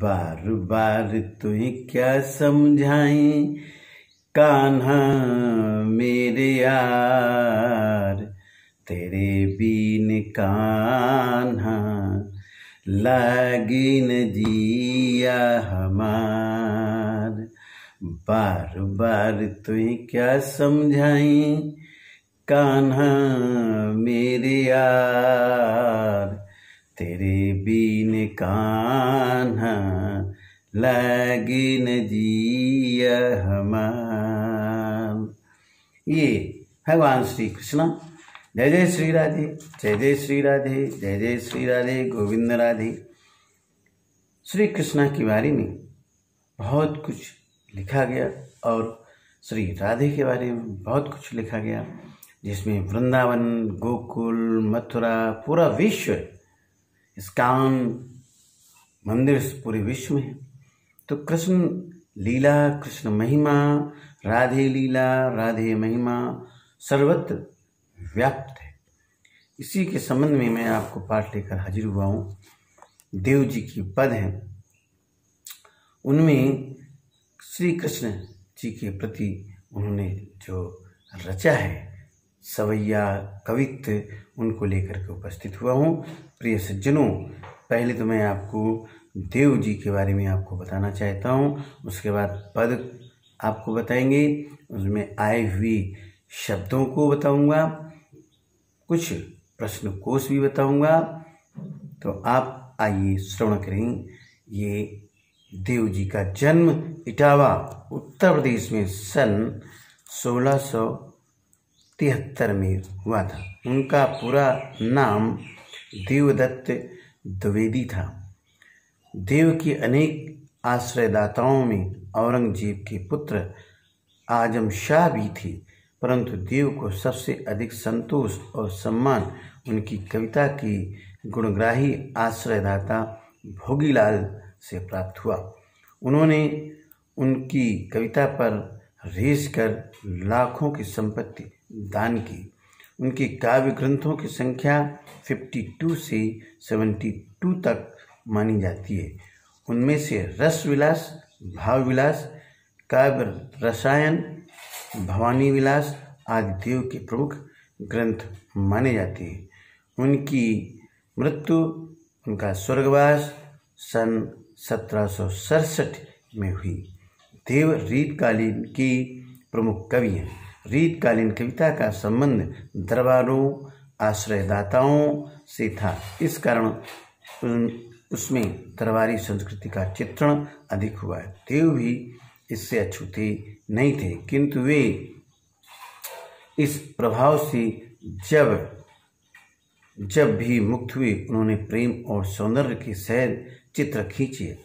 बार बार तुझे क्या समझाएं कान्हा मेरे यार, तेरे बीन कान्हा लागे न जिया हमार। बार बार तुझे क्या समझाएं कान्हा मेरे यार, तेरे बीन कान्हा लागे न जिया हमार। ये भगवान श्री कृष्ण। जय जय श्री राधे, जय जय श्री राधे, जय जय श्री राधे, गोविंद राधे। श्री कृष्ण के बारे में बहुत कुछ लिखा गया और श्री राधे के बारे में बहुत कुछ लिखा गया, जिसमें वृंदावन, गोकुल, मथुरा, पूरा विश्व, इस्कॉन मंदिर पूरे विश्व में है। तो कृष्ण लीला, कृष्ण महिमा, राधे लीला, राधे महिमा सर्वत्र व्याप्त है। इसी के संबंध में मैं आपको पाठ लेकर हाजिर हुआ हूँ। देव जी की पद हैं, उनमें श्री कृष्ण जी के प्रति उन्होंने जो रचा है सवैया कवित्व, उनको लेकर के उपस्थित हुआ हूँ। प्रिय सज्जनों, पहले तो मैं आपको देव जी के बारे में आपको बताना चाहता हूँ, उसके बाद पद आपको बताएंगे, उसमें आए हुए शब्दों को बताऊंगा, कुछ प्रश्न कोश भी बताऊंगा। तो आप आइए श्रवण करें। ये देव जी का जन्म इटावा उत्तर प्रदेश में सन 1673 में हुआ था। उनका पूरा नाम देवदत्त द्विवेदी था। देव के अनेक आश्रयदाताओं में औरंगजेब के पुत्र आजम शाह भी थे, परंतु देव को सबसे अधिक संतोष और सम्मान उनकी कविता की गुणग्राही आश्रयदाता भोगीलाल से प्राप्त हुआ। उन्होंने उनकी कविता पर रेस कर लाखों की संपत्ति दान की। उनके काव्य ग्रंथों की संख्या 52 से 72 तक मानी जाती है। उनमें से रस विलास, भाव विलास, काव्य रसायन, भवानी विलास आदि देव के प्रमुख ग्रंथ माने जाते हैं। उनकी मृत्यु, उनका स्वर्गवास सन 1767 में हुई। देव रीतकालीन की प्रमुख कवि हैं। रीतकालीन कविता का संबंध दरबारों, आश्रयदाताओं से था। इस कारण उसमें दरबारी संस्कृति का चित्रण अधिक हुआ है। देव भी इससे अछूते नहीं थे, किंतु वे इस प्रभाव से जब भी मुक्त हुए, उन्होंने प्रेम और सौंदर्य के सहज चित्र खींचे।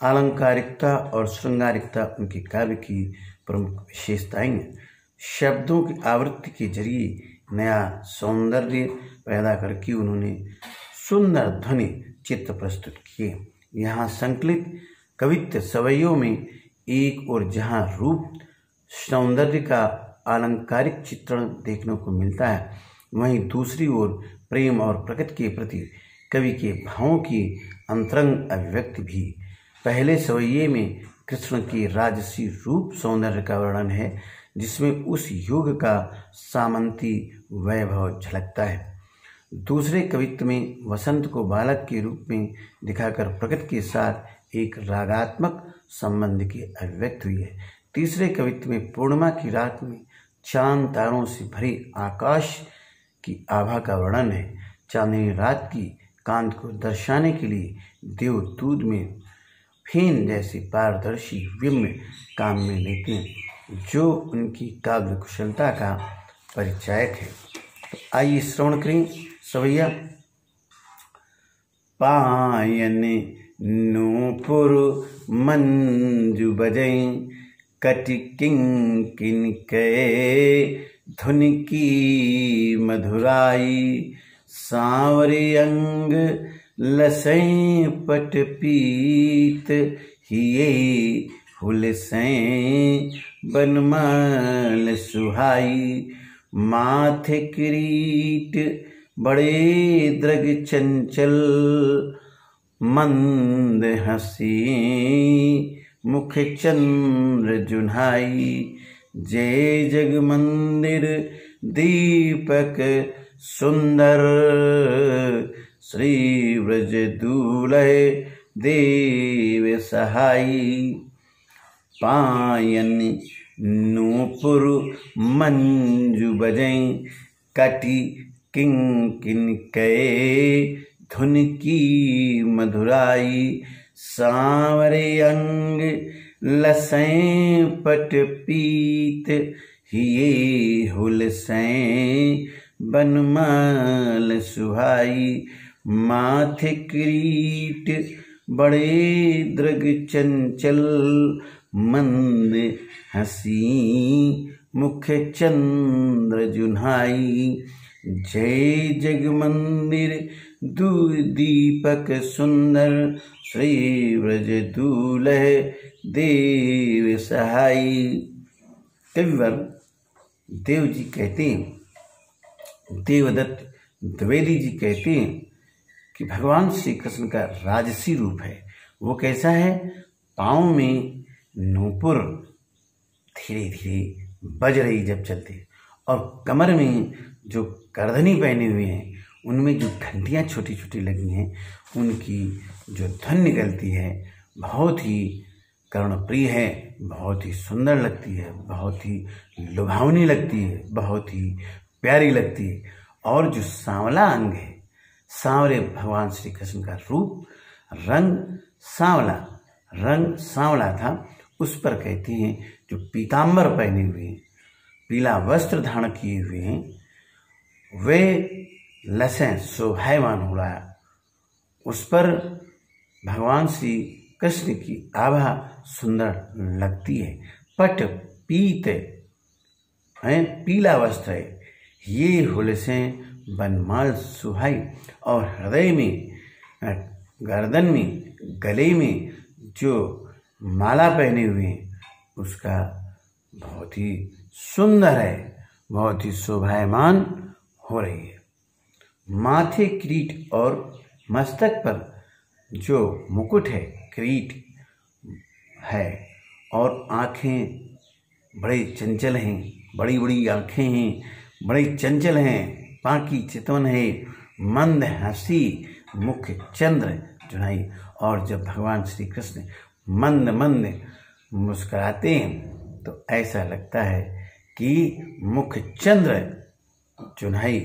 अलंकारिकता और श्रृंगारिकता उनके काव्य की प्रमुख विशेषताएं हैं। शब्दों की आवृत्ति के जरिए नया सौंदर्य पैदा करके उन्होंने सुंदर ध्वनि चित्र प्रस्तुत किए। यहाँ संकलित कवित्व सवैयों में एक और जहाँ रूप सौंदर्य का अलंकारिक चित्रण देखने को मिलता है, वहीं दूसरी ओर प्रेम और प्रकृति के प्रति कवि के भावों की अंतरंग अभिव्यक्ति भी। पहले सवैये में कृष्ण के राजसी रूप सौंदर्य का वर्णन है, जिसमें उस युग का सामंती वैभव झलकता है। दूसरे कवित्व में वसंत को बालक के रूप में दिखाकर प्रकृति के साथ एक रागात्मक संबंध की अभिव्यक्ति हुई है। तीसरे कवित्व में पूर्णिमा की रात में चांद तारों से भरे आकाश की आभा का वर्णन है। चांदनी रात की कांत को दर्शाने के लिए देव दूध में फेन जैसे पारदर्शी बिंब काम में लेते हैं, जो उनकी काव्य कुशलता का परिचायक है। तो आइए श्रवण करें सवैया। पायन नूपुर मंजू बजई, कटि किंकिन कये धुन की मधुराई, सांवरे अंग लसई पट पीत, हिये हुलसई बनमाल सुहाई, माथे किरीट बड़े द्रग चंचल, मंद हसी मुख चंद्र जुन्हाई। जय जग मंदिर दीपक सुंदर श्री ब्रज दूल्हे देव सहाई। पायन नूपुर मंजू बजई कटी किंकिन कहे धुन की मधुराई। सांवरे अंग लसैं पट पीत हिये हुलसैं बनमाल सुहाई। माथे किरीट बड़े दृग चंचल मंद हसी मुख चंद्र जुन्हाई। जय जग मंदिर दीपक सुंदर श्री ब्रज दूल्हे देव सहाई। कविवर देव जी कहते हैं, देवदत्त द्विवेदी जी कहते हैं कि भगवान श्री कृष्ण का राजसी रूप है। वो कैसा है? पाँव में नूपुर धीरे धीरे बज रही जब चलते, और कमर में जो करधनी पहने हुए हैं उनमें जो घंटियाँ छोटी छोटी लगी हैं, उनकी जो धुन निकलती है बहुत ही कर्णप्रिय है, बहुत ही सुंदर लगती है, बहुत ही लुभावनी लगती है, बहुत ही प्यारी लगती है। और जो सांवला अंग है, सांवरे भगवान श्री कृष्ण का रूप, रंग सांवला था, उस पर कहते हैं जो पीतांबर पहने हुए हैं, पीला वस्त्र धारण किए हुए हैं, वे लसें शोभायमान हो रहा, उस पर भगवान श्री कृष्ण की आभा सुंदर लगती है। पट पीत है, पीला वस्त्र है, ये हुलसें बनमाल सुहाई। और हृदय में, गर्दन में, गले में जो माला पहने हुए हैं उसका बहुत ही सुंदर है, बहुत ही शोभायमान हो रही है। माथे किरीट और मस्तक पर जो मुकुट है, किरीट है, और आँखें बड़े चंचल हैं, बड़ी बड़ी आँखें हैं, बड़े चंचल हैं, पाकी चितवन है, मंद हंसी मुख चंद्र जुन्हाई। और जब भगवान श्री कृष्ण मंद मंद मुस्कुराते हैं तो ऐसा लगता है कि मुख चंद्र जुन्हाई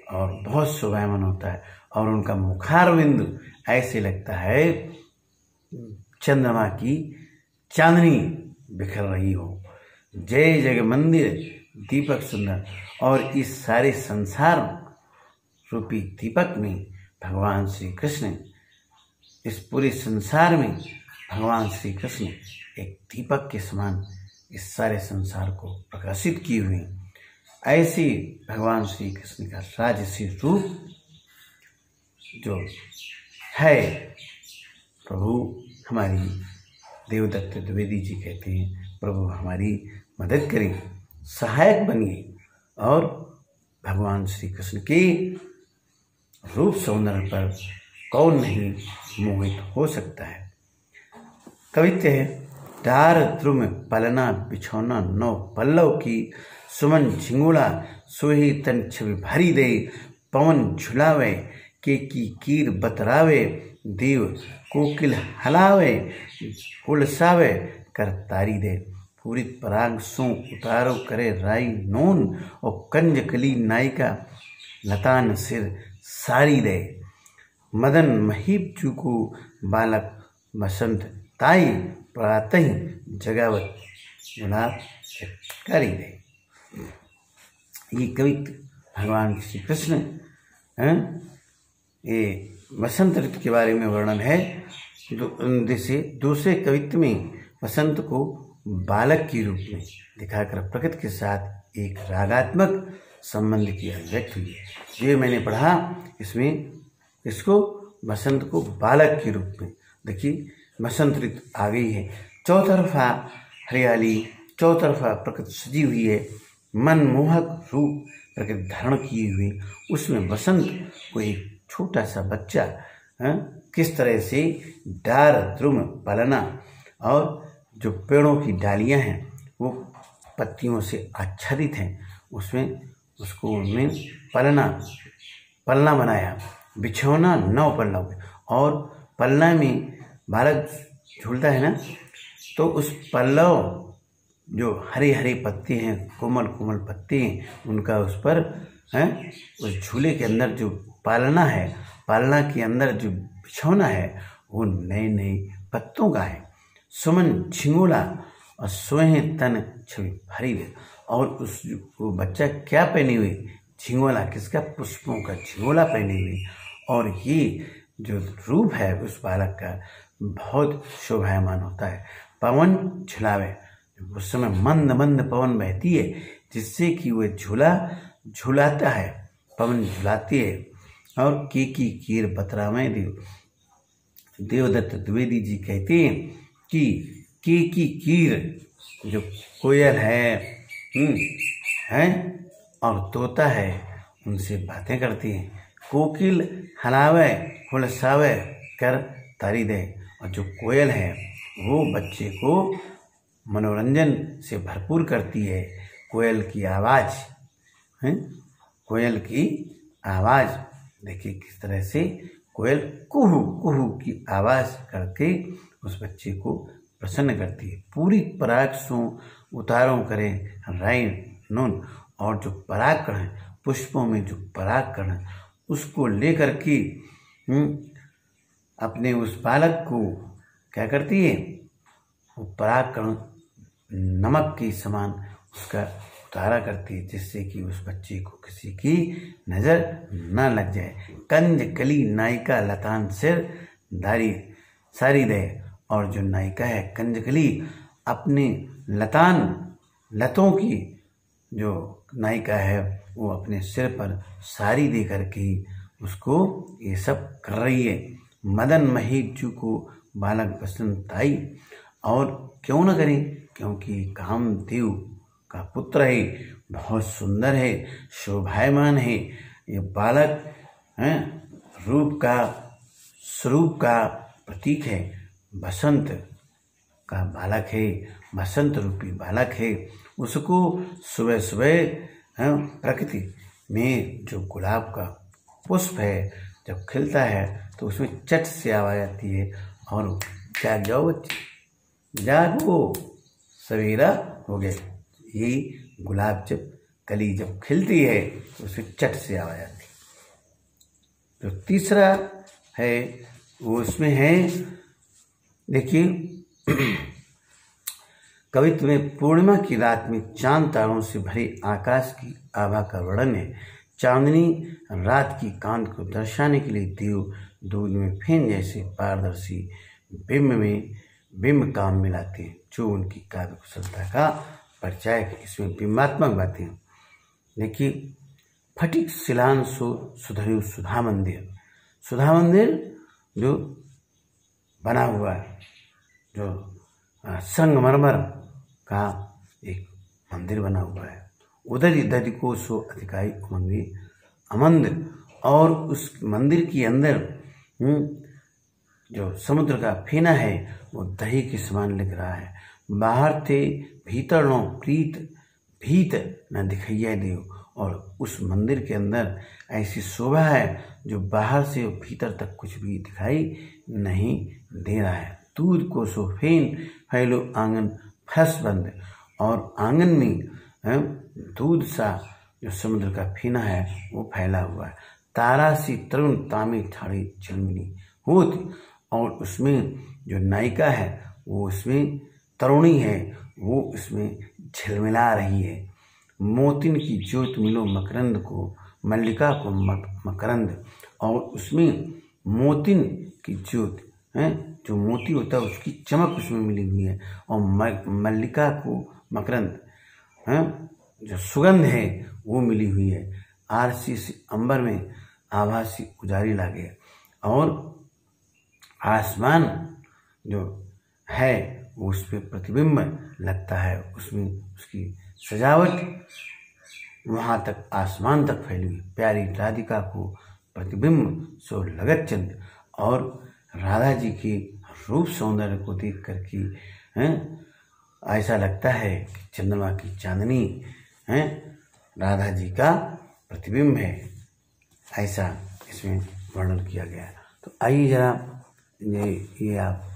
और बहुत शोभायमान होता है, और उनका मुखार बिंदु ऐसे लगता है चंद्रमा की चांदनी बिखर रही हो। जय जग मंदिर दीपक सुंदर। और इस सारे संसार रूपी दीपक में भगवान श्री कृष्ण, इस पूरे संसार में भगवान श्री कृष्ण एक दीपक के समान इस सारे संसार को प्रकाशित किए हुए हैं। ऐसे भगवान श्री कृष्ण का राजसी रूप जो है, प्रभु हमारी देवदत्त द्विवेदी जी कहते हैं, प्रभु हमारी मदद करें, सहायक बनिए, और भगवान श्री कृष्ण के रूप सौंदर्य पर कौन नहीं मोहित हो सकता है। कवित्व है, डार द्रुम पलना बिछौना नौ पल्लव की, सुमन झिंगुड़ा सोही तन छवि भरी दे, पवन झुलावे के की कीर बतरावे, देव कोकिल हलावे उलसावे कर तारी दे, पूरित पराग सो उतारो करे राई नोन, और कंज कली नायिका लतान सिर सारी दे, मदन महीप चूकू बालक बसंत ताई, प्रातः जगावत गुलाब करी दे। ये कवित्व भगवान श्री कृष्ण ये वसंत ऋतु के बारे में वर्णन है। जैसे दूसरे कवित्व में वसंत को बालक के रूप में दिखाकर प्रकृति के साथ एक रागात्मक संबंध की अभिव्यक्ति हुई है। ये मैंने पढ़ा, इसमें इसको बसंत को बालक के रूप में देखिए, बसंत ऋतु आ गई है, चौतरफा हरियाली, चौतरफा प्रकृति सजी हुई है, मनमोहक रूप प्रकृति धारण किए हुए, उसमें बसंत को एक छोटा सा बच्चा किस तरह से डार द्रुम पलना और जो पेड़ों की डालियां हैं वो पत्तियों से आच्छादित हैं, उसमें उसको उनमें पलना बनाया। बिछौना 9 पल्लव, और पलना में बालक झूलता है ना, तो उस पल्लव जो हरे हरे पत्ते हैं, कोमल कोमल पत्ते हैं, उनका उस पर उस झूले के अंदर जो पालना है, पालना के अंदर जो बिछौना है वो नए नए पत्तों का है। सुमन झिंगोला और सोहे तन छवि भरी है। और उस वो बच्चा क्या पहने हुए? झिंगोला, किसका? पुष्पों का झिंगोला पहने हुए। और ये जो रूप है उस बालक का बहुत शोभायमान होता है। पवन झुलावे, उस समय मंद मंद पवन बहती है जिससे कि वह झूला झुलाता है, पवन झुलाती है। और की कीर बतरामय देवदत्त द्विवेदी जी कहते हैं कि की कीर जो कोयल है और तोता है, उनसे बातें करती हैं। कोकिल हलावे हुलसावे कर तारी दे, और जो कोयल है वो बच्चे को मनोरंजन से भरपूर करती है। कोयल की आवाज़ है, कोयल की आवाज़ देखिए किस तरह से कोयल कुहू कुहू की आवाज़ करके उस बच्चे को प्रसन्न करती है। पूरी पराग सो उतारों करें राय नून, और जो परागकण है, पुष्पों में जो परागकण है, उसको लेकर के अपने उस बालक को क्या करती है? वो परागकण नमक के समान उसका उतारा करती है, जिससे कि उस बच्चे को किसी की नज़र न लग जाए। कंज कली नायिका लतान सिर दारी सारी दे, और जो नायिका है कंजकली अपने लतों की जो नायिका है वो अपने सिर पर साड़ी दे करके उसको ये सब कर रही है। मदन महीजू को बालक पसंद आई, और क्यों न करें, क्योंकि कामदेव का पुत्र है, बहुत सुंदर है, शोभायमान है। ये बालक रूप का स्वरूप का प्रतीक है, बसंत का बालक है, बसंत रूपी बालक है। उसको सुबह सुबह प्रकृति में जो गुलाब का पुष्प है जब खिलता है तो उसमें चट से आवाज आती है, और जाग जाओ बच्चे, जागो, सवेरा हो गया। यही गुलाब जब कली जब खिलती है तो उसमें चट से आवाज आती है। जो तीसरा है वो उसमें है, देखिए कवित्व में पूर्णिमा की रात में चांद तारों से भरे आकाश की आभा का वर्णन है। चांदनी रात की कांत को दर्शाने के लिए देव दूध में फेन जैसे पारदर्शी बिंब काम मिलाते हैं, जो उनकी काव्य कुशलता का परिचायक है। इसमें बिंबात्मक बातें देखिए। फटिक शिलांशु सुधरु सुधा मंदिर जो बना हुआ है, जो संगमरमर का एक मंदिर बना हुआ है। उधर इधर को सो अधिकाई उमंगी अमंद, और उस मंदिर के अंदर जो समुद्र का फेना है वो दही के समान लग रहा है। बाहर थे भीतर नो प्रीत भीत न दिखैया देव, और उस मंदिर के अंदर ऐसी शोभा है जो बाहर से भीतर तक कुछ भी दिखाई नहीं दे रहा है। दूध को सो फेन फैलो आंगन फस बंद, और आंगन में दूध सा जो समुद्र का फेना है वो फैला हुआ है। तारा सी तरुण तामे ठाड़ी झिलमिली होती, और उसमें जो नायिका है वो उसमें तरुणी है, वो उसमें झिलमिला रही है। मोतिन की ज्योत मिलो मकरंद को, मल्लिका को मकरंद, और उसमें मोतिन की ज्योत है, जो मोती होता है उसकी चमक उसमें मिली हुई है, और मल्लिका को मकरंद जो सुगंध है वो मिली हुई है। आरसी से अंबर में आभासी उजारी लागे, और आसमान जो है वो उस पर प्रतिबिंब लगता है, उसमें उसकी सजावट वहाँ तक आसमान तक फैली हुई। प्यारी राधिका को प्रतिबिंब सो लगत चंद, और राधा जी के रूप सौंदर्य को देख कर के ऐसा लगता है कि चंद्रमा की चांदनी राधा जी का प्रतिबिंब है, ऐसा इसमें वर्णन किया गया। तो आइए जरा ये आप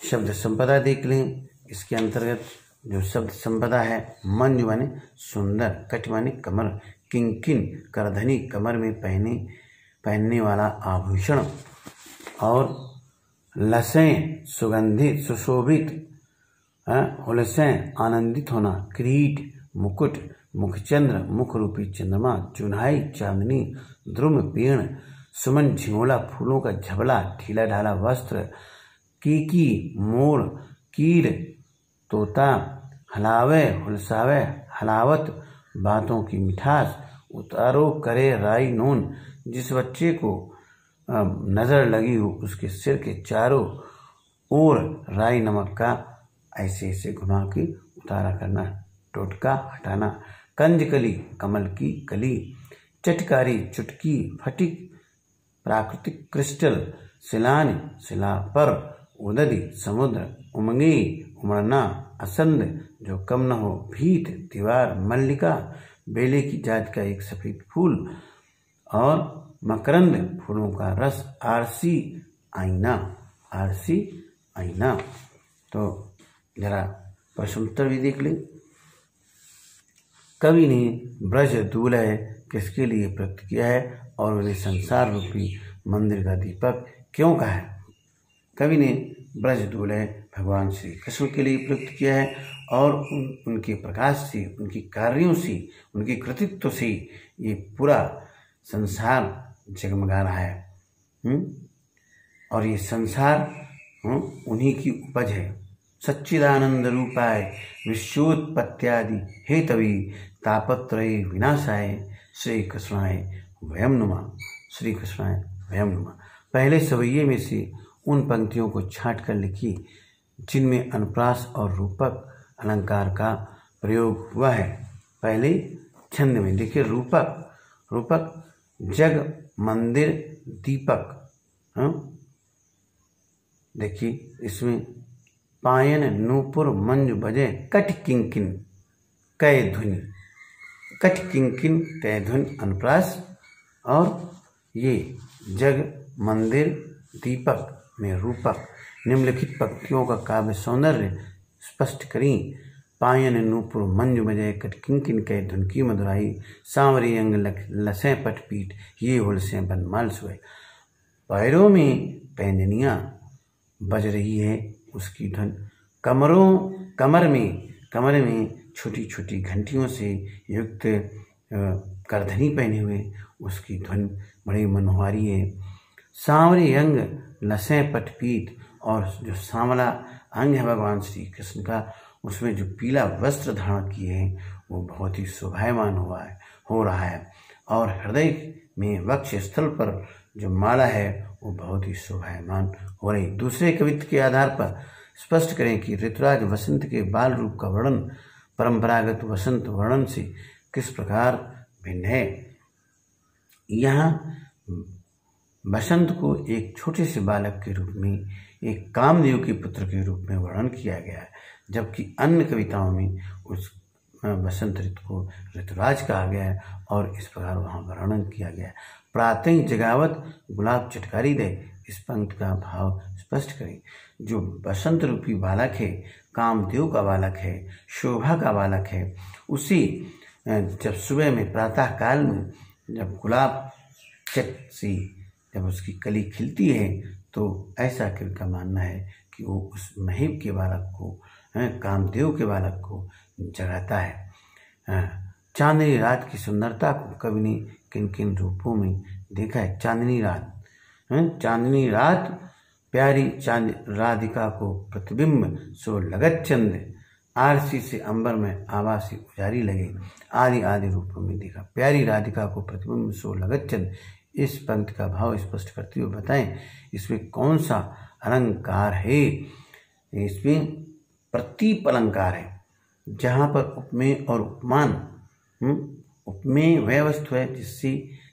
शब्द संपदा देख लें। इसके अंतर्गत जो शब्द संपदा है, मंजु माने सुंदर, कट माने कमर, किंकिन करधनी कमर में पहनने वाला आभूषण, और लसें सुगंधित सुशोभित, हुलसें आनंदित होना, किरीट मुकुट, मुखचंद्र मुख रूपी चंद्रमा, चुन्हाई चांदनी, द्रुम पेड़, सुमन झिंगोला फूलों का झबला, ढीला ढाला वस्त्र, कीकी मोर, कीर तोता, हलावे हुलसावे हलावत, बातों की मिठास, उतारो करे राई नून, जिस बच्चे को नजर लगी हो उसके सिर के चारों ओर राई नमक का ऐसे ऐसे घुमा के उतारा करना, टोटका हटाना, कंजकली कमल की कली, चटकारी चुटकी, फटिक प्राकृतिक क्रिस्टल, शिलान शिला पर, उददी समुद्र, उमंगी उमड़ना, असंद जो कम न हो, भीत दीवार, मल्लिका बेले की जात का एक सफेद फूल, और मकरंद फूलों का रस, आरसी आईना, आरसी आईना। तो जरा प्रश्नोत्तर भी देख लें। कवि ने ब्रज दूल्हे किसके लिए प्रयुक्त किया है और उन्हें संसार रूपी मंदिर का दीपक क्यों कहा है? कवि ने ब्रज दूल्हे भगवान श्री कृष्ण के लिए प्रयुक्त किया है और उनके प्रकाश से, उनके कार्यों से, उनके कृतित्व से ये पूरा संसार जगमगा रहा है। और ये संसार उन्हीं की उपज है। सच्चिदानंद रूपाय विश्वोत्पत्त्यादि हेतवे तापत्रय विनाशाय श्री कृष्णाय वयम नुमा, श्री कृष्णाय वयम नुमा। पहले सवैये में से उन पंक्तियों को छांट कर लिखी जिनमें अनुप्रास और रूपक अलंकार का प्रयोग हुआ है। पहले छंद में देखिए, रूपक, रूपक जग मंदिर दीपक। देखिए इसमें पायन नूपुर मंजु बजे कट किंकिन कय ध्वनि, कट किंकिन कय ध्वनि अनुप्रास, और ये जग मंदिर दीपक में रूपक। निम्नलिखित पंक्तियों का काव्य सौंदर्य स्पष्ट करी। पायन नूपुर मंजु बजे कट किंकिन कय धुन की मधुराई, सांवरे अंग लसें पटपीट ये हुलसें बनमाल सोए। पैरों में पैंजनियाँ बज रही है उसकी धुन, कमर में छोटी छोटी घंटियों से युक्त करधनी पहने हुए उसकी धुन बड़ी मनोहारी है। सांवरे अंग लसें पटपीत, और जो सांवला अंग है भगवान श्री कृष्ण का, उसमें जो पीला वस्त्र धारण किए हैं वो बहुत ही शोभायमान हो रहा है। और हृदय में वक्ष स्थल पर जो माला है वो बहुत ही शोभायमान हो रही। दूसरे कवित्व के आधार पर स्पष्ट करें कि ऋतुराज वसंत के बाल रूप का वर्णन परंपरागत वसंत वर्णन से किस प्रकार भिन्न है। यहाँ बसंत को एक छोटे से बालक के रूप में, एक कामदेव के पुत्र के रूप में वर्णन किया गया है, जबकि अन्य कविताओं में उस बसंत ऋतु को ऋतुराज कहा गया है और इस प्रकार वहाँ वर्णन किया गया है। प्रातः जगावत गुलाब चटकारी दे, इस पंक्ति का भाव स्पष्ट करें। जो बसंत रूपी बालक है, कामदेव का बालक है, शोभा का बालक है, उसी जब सुबह में प्रातः काल में जब गुलाब चट सी जब उसकी कली खिलती है तो ऐसा कवि का मानना है कि वो उस महीप के बालक को, कामदेव के बालक को जगाता है। चांदनी रात की सुंदरता को कवि ने किन किन रूपों में देखा है। चांदनी चांदनी रात प्यारी चांद राधिका को प्रतिबिंब सो लगत चंद, आरसी से अंबर में आवासी उजारी लगे, आदि आदि रूपों में देखा। प्यारी राधिका को प्रतिबिंब सो लगत चंद, इस पंक्ति का भाव स्पष्ट करते हुए बताएं इसमें कौन सा अलंकार है। इसमें प्रतीप अलंकार है, जहाँ पर उपमेय और उपमान, उपमेय वह वस्तु है जिससे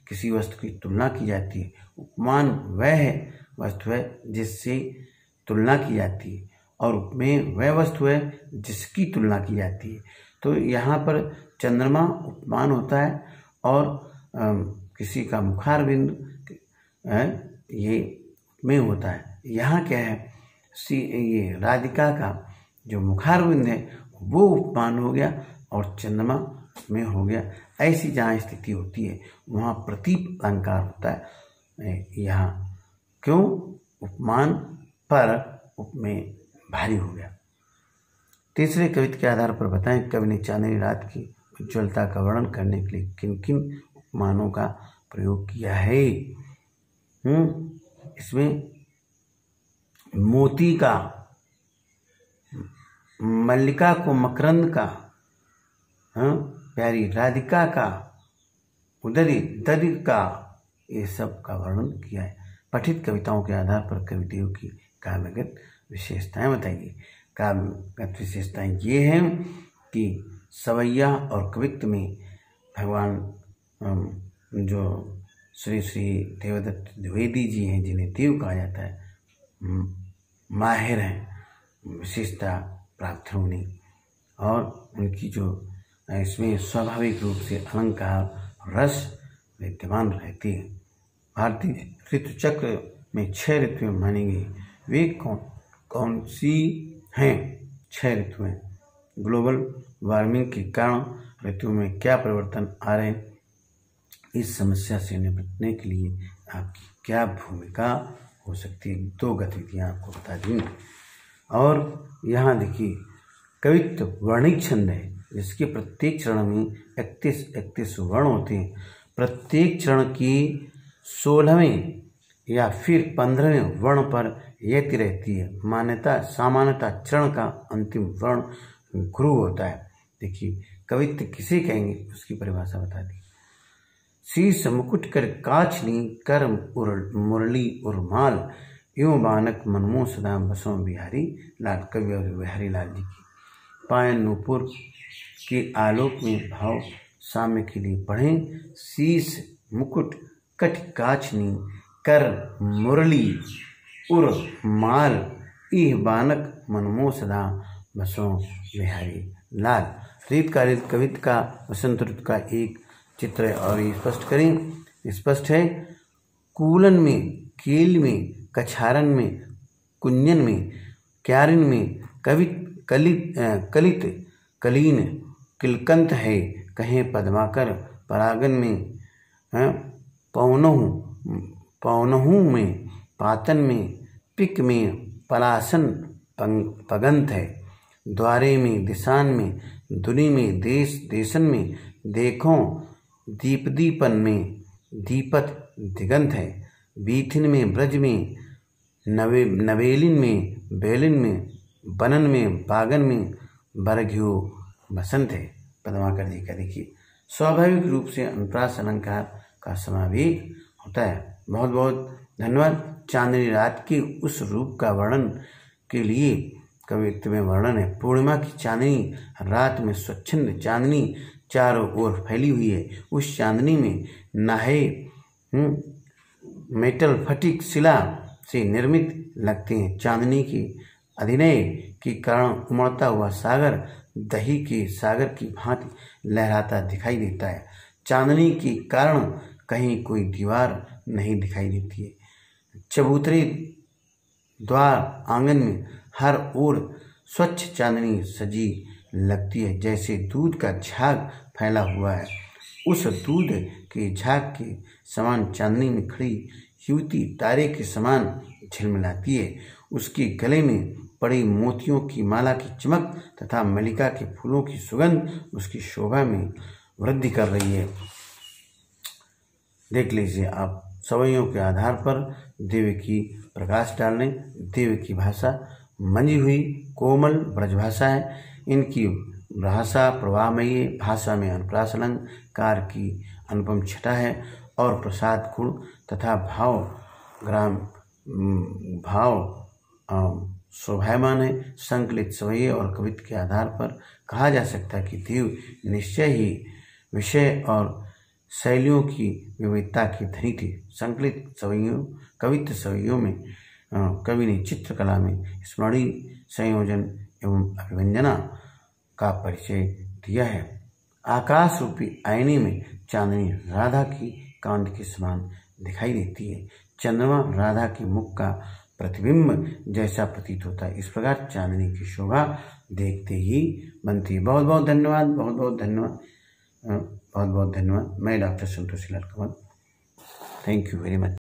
किसी वस्तु की तुलना की जाती है, उपमान वह है वस्तु है जिससे तुलना की जाती है और उपमेय वह वस्तु है जिसकी तुलना की जाती है। तो यहाँ पर चंद्रमा उपमान होता है और किसी का मुखार बिंदु ये उपमेय होता है। यहाँ क्या है, ये राधिका का जो मुखार बिंदु है वो उपमान हो गया और चंद्रमा में हो गया। ऐसी जहाँ स्थिति होती है वहाँ प्रतीप अलंकार होता है। यहाँ क्यों, उपमान पर उपमेय भारी हो गया। तीसरे कविता के आधार पर बताएं, कवि ने चांदनी रात की उज्ज्वलता का वर्णन करने के लिए किन किन उपमानों का प्रयोग किया है। इसमें मोती का, मल्लिका को मकरंद का, प्यारी राधिका का, उदरी दरिद्र का, ये सब का वर्णन किया है। पठित कविताओं के आधार पर कविदेव की काव्यगत विशेषताएं बताइए। काव्यगत विशेषताएं ये हैं कि सवैया और कवित्व में भगवान जो श्री श्री देवदत्त द्विवेदी जी हैं, जिन्हें देव कहा जाता है, माहिर हैं विशेषता प्राप्त होनी, और उनकी जो इसमें स्वाभाविक रूप से अलंकार रस विद्यमान रहती है। भारतीय ऋतु चक्र में 6 ऋतुएं मानी गई। वे कौन सी हैं 6 ऋतुएं? ग्लोबल वार्मिंग के कारण ऋतु में क्या परिवर्तन आ रहे हैं, इस समस्या से निपटने के लिए आपकी क्या भूमिका हो सकती है? 2 गतिविधियाँ आपको बता दी। और यहाँ देखिए, कवित्व वर्णिक छंद है जिसके प्रत्येक चरण में 31 वर्ण होते हैं। प्रत्येक चरण की 16वें या फिर 15वें वर्ण पर यति रहती है। सामान्यतः चरण का अंतिम वर्ण गुरु होता है। देखिए, कवित्व किसे कहेंगे उसकी परिभाषा बता दी। शीश मुकुट कर काचनी, कर मुरली उर्माल, यूं बानक मनमोह सदा बसों बिहारी लाल। कवि और बिहारी लाल जी की पायन नूपुर के आलोक में भाव साम्य के लिए पढ़ें। शीश मुकुट कट काचनी, कर मुरली उर माल, इह बानक मनमोह सदा बसों बिहारी लाल। रीतकालिक कवित्व का वसंत ऋतु का एक चित्र है और ये स्पष्ट करें। स्पष्ट है, कूलन में, कील में, कछारन में, कुंजन में, क्यारिन में, कलित कलीन किलकंत है। कहें पद्माकर परागन में, पौनहू में, पातन में, पिक में, पलासन पगंत है। द्वारे में, दिशान में, दुनि में, देश देशन में, देखो दीपदीपन में, दीपत दिगंत है। बीथिन में, ब्रज में, नवेलिन में, बेलिन में, बनन में, बागन में, बरघ्यो बसंत है। पद्माकर जी का देखिए, स्वाभाविक रूप से अनुप्रास अलंकार का समावेश होता है। बहुत बहुत धन्यवाद। चांदनी रात के उस रूप का वर्णन के लिए कवित्व में वर्णन है। पूर्णिमा की चांदनी रात में स्वच्छंद चांदनी चारों ओर फैली हुई है। उस चांदनी में नाहे मेटल फटिक शिला से निर्मित लगते हैं। चांदनी के अभिनय के कारण उमड़ता हुआ सागर दही के सागर की भांति लहराता दिखाई देता है। चांदनी के कारण कहीं कोई दीवार नहीं दिखाई देती है। चबूतरे द्वार आंगन में हर ओर स्वच्छ चांदनी सजी लगती है, जैसे दूध का झाग फैला हुआ है। उस दूध के झाग के समान चांदनी में खड़ी युवती तारे के समान झिलमिलाती है। उसके गले में पड़ी मोतियों की माला की चमक तथा मल्लिका के फूलों की सुगंध उसकी शोभा में वृद्धि कर रही है। देख लीजिए आप, सवैयों के आधार पर देव की प्रकाश डालने। देव की भाषा मंजी हुई कोमल ब्रजभाषा है। इनकी भाषा प्रवाहमयी, भाषा में अनुप्रास अलंकार की अनुपम छटा है और प्रसाद गुण तथा भाव शोभायमान है। संकलित सवैये और कवित्व के आधार पर कहा जा सकता है कि देव निश्चय ही विषय और शैलियों की विविधता की धनी थे। संकलित कवित्व छवियों में कवि ने चित्रकला में स्मरणीय संयोजन एवं अभिव्यंजना का परिचय दिया है। आकाश रूपी आईने में चांदनी राधा की कांड के समान दिखाई देती है। चंद्रमा राधा के मुख का प्रतिबिंब जैसा प्रतीत होता है। इस प्रकार चांदनी की शोभा देखते ही बनती है। बहुत बहुत धन्यवाद, बहुत बहुत धन्यवाद, बहुत बहुत धन्यवाद। मैं doctor Santosh Lal Kanwar. Thank you very much.